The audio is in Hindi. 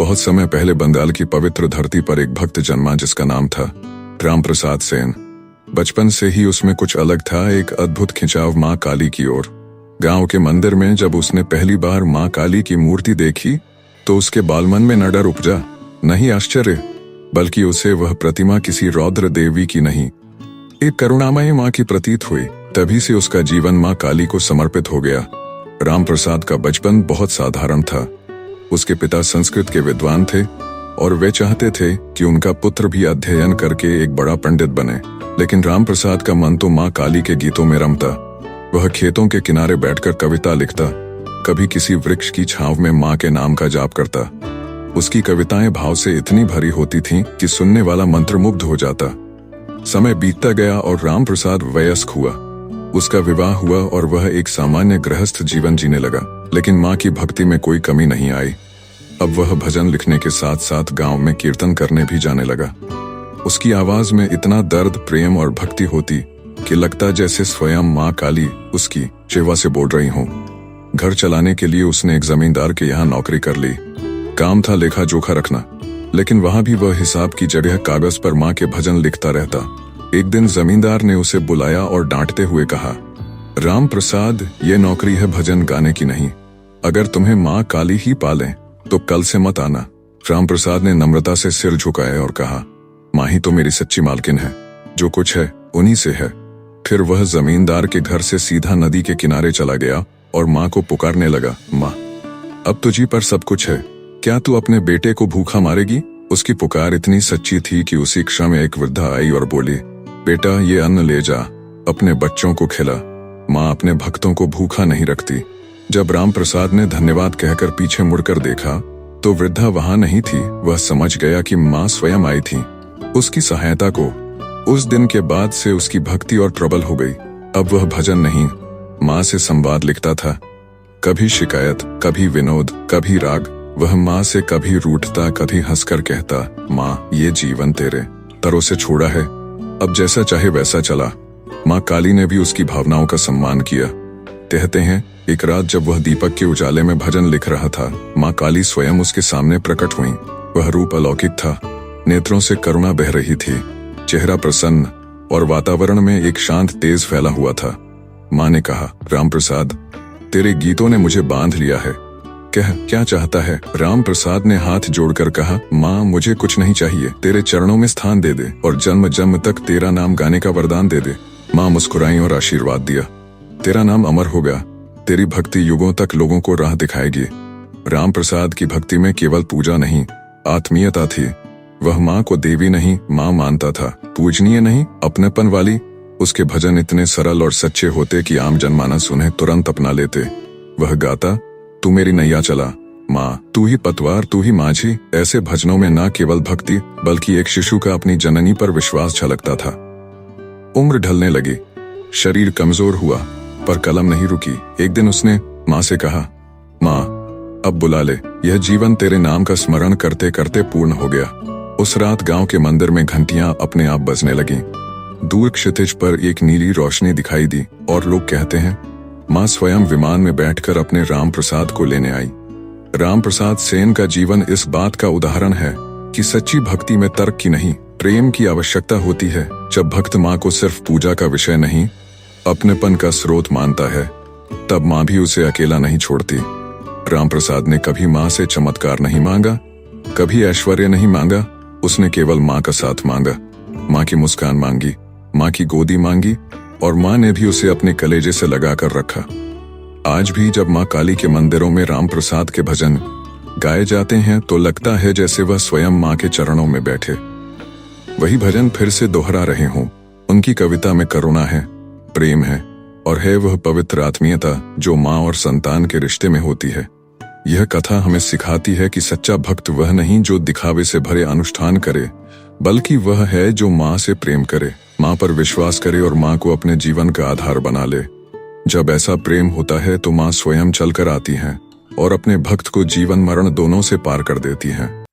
बहुत समय पहले बंगाल की पवित्र धरती पर एक भक्त जन्मा जिसका नाम था राम प्रसाद सेन। बचपन से ही उसमें कुछ अलग था, एक अद्भुत खिंचाव माँ काली की ओर। गांव के मंदिर में जब उसने पहली बार माँ काली की मूर्ति देखी तो उसके बालमन में न डर उपजा, न ही आश्चर्य, बल्कि उसे वह प्रतिमा किसी रौद्र देवी की नहीं, एक करुणामयी माँ की प्रतीत हुई। तभी से उसका जीवन माँ काली को समर्पित हो गया। राम प्रसाद का बचपन बहुत साधारण था। उसके पिता संस्कृत के विद्वान थे और वे चाहते थे कि उनका पुत्र भी अध्ययन करके एक बड़ा पंडित बने, लेकिन राम प्रसाद का मन तो माँ काली के गीतों में रमता। वह खेतों के किनारे बैठकर कविता लिखता, कभी किसी वृक्ष की छांव में माँ के नाम का जाप करता। उसकी कविताएं भाव से इतनी भरी होती थीं कि सुनने वाला मंत्रमुग्ध हो जाता। समय बीतता गया और राम प्रसाद वयस्क हुआ। उसका विवाह हुआ और वह एक सामान्य गृहस्थ जीवन जीने लगा, लेकिन माँ की भक्ति में कोई कमी नहीं आई। अब वह भजन लिखने के साथ साथ गांव में कीर्तन करने भी जाने लगा। उसकी आवाज में इतना दर्द, प्रेम और भक्ति होती कि लगता जैसे स्वयं माँ काली उसकी सेवा से बोल रही हों। घर चलाने के लिए उसने एक जमींदार के यहाँ नौकरी कर ली। काम था लेखा जोखा रखना, लेकिन वहां भी वह हिसाब की जगह कागज पर माँ के भजन लिखता रहता। एक दिन जमींदार ने उसे बुलाया और डांटते हुए कहा, राम प्रसाद, ये नौकरी है भजन गाने की नहीं। अगर तुम्हें माँ काली ही पाले तो कल से मत आना। राम प्रसाद ने नम्रता से सिर झुकाया और कहा, माँ ही तो मेरी सच्ची मालकिन है, जो कुछ है उन्हीं से है। फिर वह जमींदार के घर से सीधा नदी के किनारे चला गया और माँ को पुकारने लगा, माँ, अब तुझी पर सब कुछ है, क्या तू अपने बेटे को भूखा मारेगी? उसकी पुकार इतनी सच्ची थी कि उसी क्षण में एक वृद्धा आई और बोली, बेटा, ये अन्न ले जा, अपने बच्चों को खिला। माँ अपने भक्तों को भूखा नहीं रखती। जब राम प्रसाद ने धन्यवाद कहकर पीछे मुड़कर देखा तो वृद्धा वहां नहीं थी। वह समझ गया कि माँ स्वयं आई थी उसकी सहायता को। उस दिन के बाद से उसकी भक्ति और प्रबल हो गई। अब वह भजन नहीं, माँ से संवाद लिखता था। कभी शिकायत, कभी विनोद, कभी राग। वह माँ से कभी रूठता, कभी हंसकर कहता, माँ, ये जीवन तेरे तरों से छोड़ा है, अब जैसा चाहे वैसा चला। माँ काली ने भी उसकी भावनाओं का सम्मान किया। कहते हैं, एक रात जब वह दीपक के उजाले में भजन लिख रहा था, माँ काली स्वयं उसके सामने प्रकट हुई। वह रूप अलौकिक था, नेत्रों से करुणा बह रही थी, चेहरा प्रसन्न और वातावरण में एक शांत तेज फैला हुआ था। माँ ने कहा, राम प्रसाद, तेरे गीतों ने मुझे बांध लिया है, कह क्या चाहता है? राम प्रसाद ने हाथ जोड़कर कहा, माँ, मुझे कुछ नहीं चाहिए, तेरे चरणों में स्थान दे दे और जन्म जन्म तक तेरा नाम गाने का वरदान दे दे। माँ मुस्कुराई और आशीर्वाद दिया, तेरा नाम अमर होगा, तेरी भक्ति युगों तक लोगों को राह दिखाएगी। राम प्रसाद की भक्ति में केवल पूजा नहीं, आत्मीयता थी। वह माँ को देवी नहीं, माँ मानता था, पूजनीय नहीं, अपनेपन वाली। उसके भजन इतने सरल और सच्चे होते कि आम जनमानस उन्हें तुरंत अपना लेते। वह गाता, तू मेरी नैया चला, माँ तू ही पतवार, तू ही माझी। ऐसे भजनों में न केवल भक्ति बल्कि एक शिशु का अपनी जननी पर विश्वास झलकता था। उम्र ढलने लगी, शरीर कमजोर हुआ, पर कलम नहीं रुकी। एक दिन उसने माँ से कहा, माँ, अब बुला ले, यह जीवन तेरे नाम का स्मरण करते करते पूर्ण हो गया। उस रात गांव के मंदिर में घंटियां अपने आप बजने लगीं। दूर क्षितिज पर एक नीली रोशनी दिखाई दी और लोग कहते हैं, माँ स्वयं विमान में बैठकर अपने राम प्रसाद को लेने आई। राम प्रसाद सेन का जीवन इस बात का उदाहरण है कि सच्ची भक्ति में तर्क की नहीं, प्रेम की आवश्यकता होती है। जब भक्त माँ को सिर्फ पूजा का विषय नहीं, अपनेपन का स्रोत मानता है, तब माँ भी उसे अकेला नहीं छोड़ती। राम प्रसाद ने कभी माँ से चमत्कार नहीं मांगा, कभी ऐश्वर्य नहीं मांगा, उसने केवल माँ का साथ मांगा। माँ की मुस्कान मांगी, माँ की गोदी मांगी और माँ ने भी उसे अपने कलेजे से लगाकर रखा। आज भी जब माँ काली के मंदिरों में राम प्रसाद के भजन गाए जाते हैं तो लगता है जैसे वह स्वयं माँ के चरणों में बैठे वही भजन फिर से दोहरा रहे हों। उनकी कविता में करुणा है, प्रेम है और है वह पवित्र आत्मीयता जो माँ और संतान के रिश्ते में होती है। यह कथा हमें सिखाती है कि सच्चा भक्त वह नहीं जो दिखावे से भरे अनुष्ठान करे, बल्कि वह है जो माँ से प्रेम करे, माँ पर विश्वास करे और माँ को अपने जीवन का आधार बना ले। जब ऐसा प्रेम होता है तो माँ स्वयं चलकर आती हैं और अपने भक्त को जीवन मरण दोनों से पार कर देती हैं।